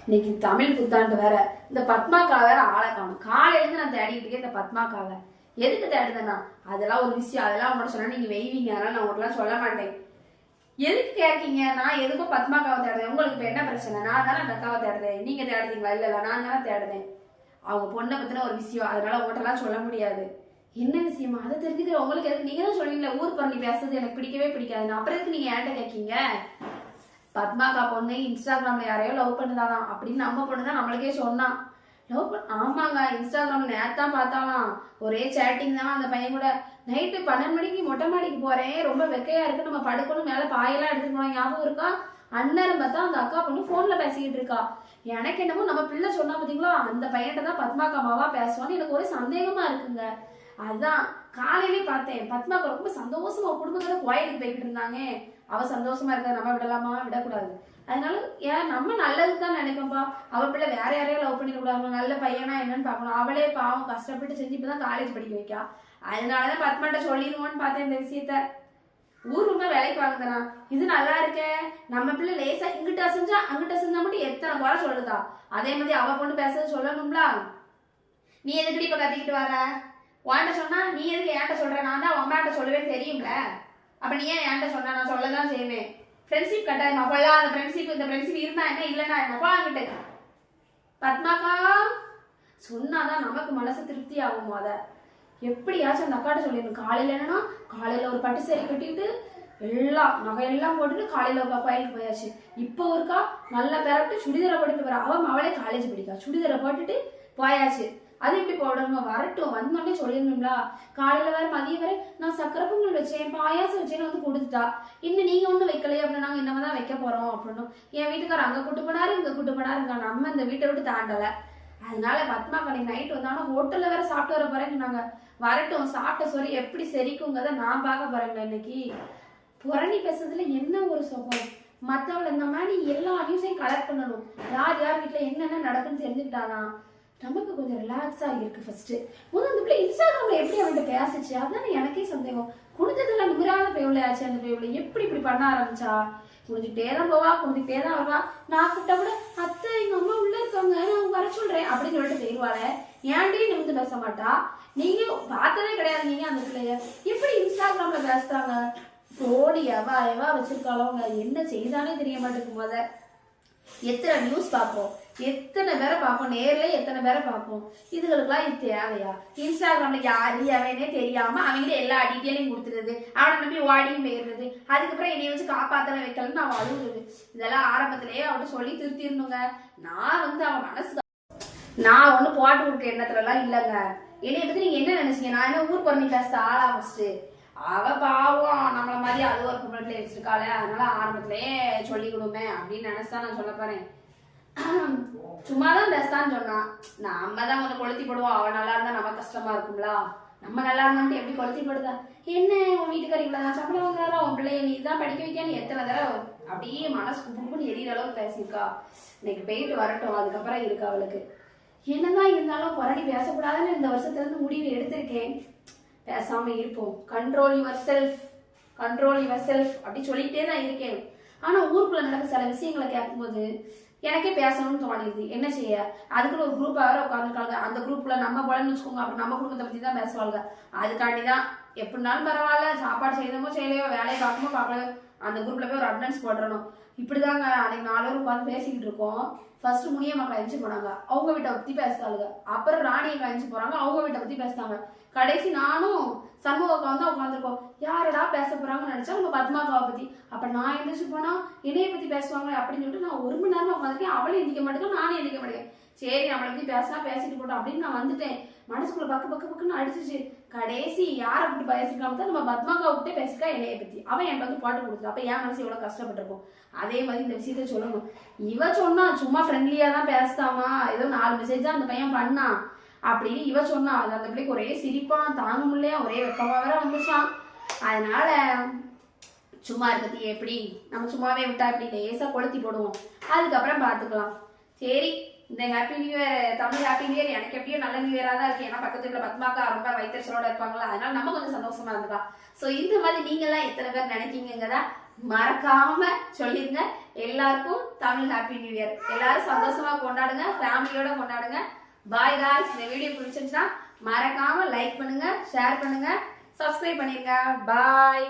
இன்னைக்கு தமிழ் புத்தாண்டு வேற. இந்த பத்மாக்கா வேற ஆளை காணும். காலையில இருந்து நான் தேடிட்டு இருக்கேன் இந்த பத்மாக்காவை. எதுக்கு தேடுதேன்னா அதெல்லாம் ஒரு விஷயம், அதெல்லாம் உங்கள்ட்ட சொன்னா நீங்க வெய்வீங்க, அதனால நான் உங்கள்ட்ட சொல்ல மாட்டேன். எதுக்கு கேட்கீங்க? நான் எதுக்கும் பத்மாக்காவை தேடுறேன். உங்களுக்கு இப்ப என்ன பிரச்சனை? நான் தானே அந்த அக்காவை தேடுறேன், நீங்க தேடுறீங்களா? இல்ல நான் தானே தேடுறேன். அவங்க பொண்ணை பத்தின ஒரு விஷயம், அதனால உங்கள்ட்ட எல்லாம் சொல்ல முடியாது. என்ன விஷயமா? அதை தெரிஞ்சுக்கிற உங்களுக்கு எதுக்கு? நீங்க தான் சொல்லுவீங்களா ஊர் பண்ணி பேசுறது எனக்கு பிடிக்கவே பிடிக்காது. அப்புறம் எதுக்கு நீங்க ஏன்ட்ட கேட்கீங்க? பத்மாக்கா பொண்ணு இன்ஸ்டாகிராம்ல யாரையோ லவ் பண்ணுதாலாம் அப்படின்னு நம்ம பொண்ணு தான் நம்மளுக்கே சொன்னான். ஆமாங்க, இன்ஸ்டாகிராம்ல நேத்தான் பார்த்தாலாம். ஒரே சேட்டிங் தான் அந்த பையன் கூட. நைட்டு 12 மணிக்கு மொட்டை மாடிக்கு போறேன், ரொம்ப வெக்கையா இருக்கு, நம்ம படுக்கணும், மேல பாயெல்லாம் எடுத்துட்டு போனா ஞாபகம் இருக்கா? அண்ணன் பார்த்தா அந்த அக்கா பொண்ணு போன்ல பேசிக்கிட்டு இருக்கா. எனக்கு என்னமோ நம்ம பிள்ளை சொன்னா பாத்தீங்களா, அந்த பையன்கிட்ட தான் பத்மாக்கா அம்மாவா பேசுவான்னு எனக்கு ஒரு சந்தேகமா இருக்குங்க. அதான் காலையிலே பார்த்தேன், பத்மாக்கா ரொம்ப சந்தோஷமா குடும்பத்தோட கோயிலுக்கு போய்கிட்டு இருந்தாங்க. அவ சந்தோஷமா இருக்க நம்ம விடலாமா? விடக்கூடாது. அதனால ஏன் நம்ம நல்லதுதான் நினைப்போம்பா. அவ பிள்ளை வேற யாரையும் லவ் பண்ணிட கூடாது, நல்ல பையனா என்னன்னு பாக்கணும். அவளே பாவம் கஷ்டப்பட்டு செஞ்சு இப்பதான் காலேஜ் படிக்க வைக்கா. அதனாலதான் பத்மாட்ட சொல்லிடுவோன்னு பார்த்தேன் இந்த விஷயத்த. ஊர் ரொம்ப வேலைக்கு வாங்குதானா, இது நல்லா இருக்க, நம்ம பிள்ளை லேசா இங்கிட்ட செஞ்சா அங்கிட்ட செஞ்சா மட்டும் எத்தனை குறை சொல்லுதா. அதே மாதிரி அவ பொண்ணு பேசுறது சொல்லணும்ல. நீ எதுக்கடி இப்ப கத்திக்கிட்டு வர? உன்கிட்ட சொன்னா நீ எதுக்கு என்கிட்ட சொல்ற? நான் தான் அம்மாட்ட சொல்லவே தெரியும்ல. அப்ப நீ ஏன் என்கிட்ட சொன்னா? நான் சொல்லதான் செய்வேன். ஃப்ரெண்ட்ஷிப் கட்டாயமா போலாம். அந்த ஃப்ரெண்ட்ஷிப் இந்த ஃப்ரெண்ட்ஷிப் இருந்தா என்ன, இல்லைன்னா என்னப்பா கிட்ட பத்மாக்கா சொன்னாதான் நமக்கு மனசு திருப்தி ஆகும். அத எப்படியாச்சும் அந்த அக்காட்ட சொல்லிடணும். காலையில என்னன்னா காலையில ஒரு பட்டு சேரி கட்டிட்டு எல்லாம் நகையெல்லாம் போட்டுட்டு காலையில ஒரு கோயிலுக்கு போயாச்சு. இப்போ ஒருக்கா நல்லா பெறப்பட்டு சுடிதாரை போட்டுட்டு போறா. அவளே காலேஜ் படிக்கா, சுடிதாரை போட்டுட்டு போயாச்சு. அது எப்படி போடணும்? வரட்டும், வந்தோடனே சொல்லிடணும்ல. காலையில வேற மதியம் வரை நான் சக்கரை பொங்கல் வச்சேன், பாயாசம் வச்சேன்னு வந்து கொடுத்துட்டா. இன்னும் நீங்க ஒண்ணும் வைக்கலையே அப்படின்னு. நாங்க இன்னதான் வைக்க போறோம் அப்படின்னு என் வீட்டுக்காரர் அங்க கூட்டு போனாரு, இங்க கூட்டு போனாருங்க. நம்ம இந்த வீட்டை விட்டு தாண்டல. அதனால பத்மா கடைக்கு நைட் வந்தாலும் ஹோட்டல்ல வேற சாப்பிட்டு வர போறேன்னு நாங்க. வரட்டும், சாப்பிட்ட சொல்லி எப்படி செரிக்குங்கிறத நான் பார்க்க போறேங்க இன்னைக்கு. புரணி பேசுறதுல என்ன ஒரு சுகம். மத்தவளை இந்த மாதிரி எல்லா நியூஸையும் கலெக்ட் பண்ணணும். யார் யார் வீட்டுல என்னென்ன நடக்குன்னு தெரிஞ்சுக்கிட்டாதான் நமக்கு கொஞ்சம் ரிலாக்ஸா இருக்கு. ஃபர்ஸ்ட் முதல் அந்த பிள்ளை இன்ஸ்டாகிராம்ல எப்படி அவன்கிட்ட பேசிச்சு, அதான் எனக்கே சந்தேகம். குடிஞ்சதெல்லாம் நிமிராத பேவுளையாச்சு. அந்த பேவுளை எப்படி இப்படி பண்ண ஆரம்பிச்சா? குடிஞ்சுட்டே தான் போவா, குடிஞ்சுட்டே தான் வருவா. நான் கூப்பிட்டா கூட அத்தை எங்க அம்மா உள்ள இருக்காங்க, நான் வர சொல்றேன் அப்படின்னு சொல்லிட்டு போயிடுவாள. ஏன்டி நிமிந்து பேச மாட்டா? நீங்க பார்த்ததே கிடையாது நீங்க அந்த பிள்ளைய. எப்படி இன்ஸ்டாகிராம்ல பேசுறாங்க? போடி எவா எவா வச்சிருக்காளோ, அவங்க என்ன செய்தானே தெரிய மாட்டேங்குது. முத எத்தனை நியூஸ் பார்ப்போம், எத்தனை பேரை பார்ப்போம், நேர்ல எத்தனை பேரை பார்ப்போம். இதுகளுக்கெல்லாம் இது தேவையா? இன்ஸ்டாகிராம்ல யாரு எவனே தெரியாம அவங்களே எல்லா டீட்டெயிலையும் கொடுத்துருது. அவனை நம்பி ஓடியும் போயிடுறது. அதுக்கப்புறம் என்னைய வச்சு காப்பாத்தன வைக்கலன்னு அவன் அழுகுறது. இதெல்லாம் ஆரம்பத்திலேயே அவன் சொல்லி திருத்திடணுங்க. நான் அவன் மனசு நான் ஒண்ணு போட்டு கொடுக்க எண்ணத்துல எல்லாம் இல்லைங்க. என்னைய பத்தி நீங்க என்ன நினைச்சீங்க? நான் என்ன ஊர் பண்ணி பேச ஆளா? ஃபர்ஸ்ட் அவ பாவம் நம்மள மாதிரி அது ஒரு பொம்பளை வச்சிருக்காள, அதனால ஆரம்பத்திலேயே சொல்லி கொடுமே அப்படின்னு நினைச்சா நான் சொல்ல போறேன். சும்மாதான் பேசத்தான்னு சொன்னான். நம்ம தான் கொஞ்சம் கொளுத்தி போடுவோம். அவன் நல்லா இருந்தா நமக்கு கஷ்டமா இருக்கும்ல. நம்ம நல்லா இருந்தான்ட்டு எப்படி கொளுத்தி போடுதா? என்ன உன் வீட்டுக்காரி இவ்வளவுதான் சம்பளம் வாங்குறாரா, உன் பிள்ளைய நீ தான் படிக்க வைக்கான்னு எத்தனை தடவை அப்படியே மனசு குப்புன்னு எரியிற அளவுக்கு பேசியிருக்கா. இன்னைக்கு போயிட்டு வரட்டும், அதுக்கப்புறம் இருக்கு அவளுக்கு. என்னதான் இருந்தாலும் புரணி பேசக்கூடாதுன்னு இந்த வருஷத்துல இருந்து முடிவு எடுத்திருக்கேன். பேசாம இருப்போம். Control your self, control your self அப்படி சொல்லிட்டே தான் இருக்கேன். ஆனா ஊருக்குள்ள நடக்க சில விஷயங்களை கேட்கும்போது எனக்கே பேசணும்னு தோணிடுது. என்ன செய்ய? அதுக்குள்ள ஒரு குரூப் வேற உட்காந்துருக்காங்க. அந்த குரூப்ல நம்ம போலன்னு வச்சுக்கோங்க, அப்புறம் நம்ம குடும்பத்தை பத்தி தான் பேசுவாங்க. அதுக்காண்டிதான் எப்படினாலும் பரவாயில்ல, சாப்பாடு செய்யணுமோ செய்யலையோ, வேலையை பார்க்கமோ பார்க்கலையோ, அந்த குரூப்ல போய் ஒரு அட்டண்டன்ஸ் போட்டுறணும். இப்படிதாங்க அன்னைக்கு 4 பேர் உட்காந்து பேசிக்கிட்டு இருக்கோம். ஃபர்ஸ்ட் முனியம்மா கழிச்சு போனாங்க, அவங்க வீட்டை பத்தி பேசுறாங்க. அப்புறம் ராணியை கழிச்சு போறாங்க, அவங்க வீட்டை பத்தி பேசுறாங்க. கடைசி நானும் சண்முகக்கா வந்து உட்காந்துருக்கோம். யாரடா பேச போறாங்கன்னு நினைச்சா அவங்க பத்மாக்காவை பத்தி. அப்ப நான் எந்திரிச்சு போனா என்னைய பத்தி பேசுவாங்க அப்படின்னு சொல்லிட்டு நான் 1 மணி நேரமா உட்காந்துருக்கேன். அவளும் எந்திக்க மாட்டேங்க, நானும் எந்திக்க மாட்டேங்க. சரி நம்மளை பத்தி பேசினா பேசிட்டு போட்டோம் அப்படின்னு நான் வந்துட்டேன். மனசுக்குள்ள பக்குன்னு அடிச்சிச்சு. கடைசி யாரை பத்தி பேசிருக்காம தான் நம்ம பத்மாக்காவை விட்டே பேசிருக்கா என்னைய பத்தி. அவன் என் வந்து பாட்டு கொடுத்துருக்கா. அப்ப என் மனசு எவ்வளவு கஷ்டப்பட்டிருக்கும். அதே மாதிரி இந்த விஷயத்த சொல்லணும். இவ சொன்னா சும்மா ஃப்ரெண்ட்லியா தான் பேசுதாமா, ஏதோ 4 மெசேஜ் தான் அந்த பையன் பண்ணான் அப்படின்னு இவ சொன்னா. அது அந்த பிள்ளைக்கு ஒரே சிரிப்பான், தாங்க முடியலையா, ஒரே வெப்பமா வேற வந்துச்சான். அதனால சும்மா இருக்கிறது எப்படி, நம்ம சும்மாவே விட்டா இப்படி லேசா கொளுத்தி போடுவோம், அதுக்கப்புறம் பாத்துக்கலாம். சரி, இந்த happy new year, Tamil happy new year எனக்கு எப்படியும் நல்ல நியூ இயரா தான் இருக்கு. ஏன்னா பக்கத்துல பத்மாக்கா ரொம்ப வைத்தறிச்சலோட இருப்பாங்களா, அதனால நம்ம கொஞ்சம் சந்தோஷமா இருந்துக்கலாம். சோ இந்த மாதிரி நீங்க எல்லாம் எத்தனை பேர் நினைக்கீங்கதான் மறக்காம சொல்லிருங்க. எல்லாருக்கும் தமிழ் ஹாப்பி நியூ இயர். எல்லாரும் சந்தோஷமா கொண்டாடுங்க, ஃபேமிலியோட கொண்டாடுங்க. Bye guys. இந்த வீடியோ பிடிச்சிருந்துச்சுன்னா மறக்காம லைக் பண்ணுங்க, ஷேர் பண்ணுங்க, சப்ஸ்கிரைப் பண்ணிருங்க. பாய்.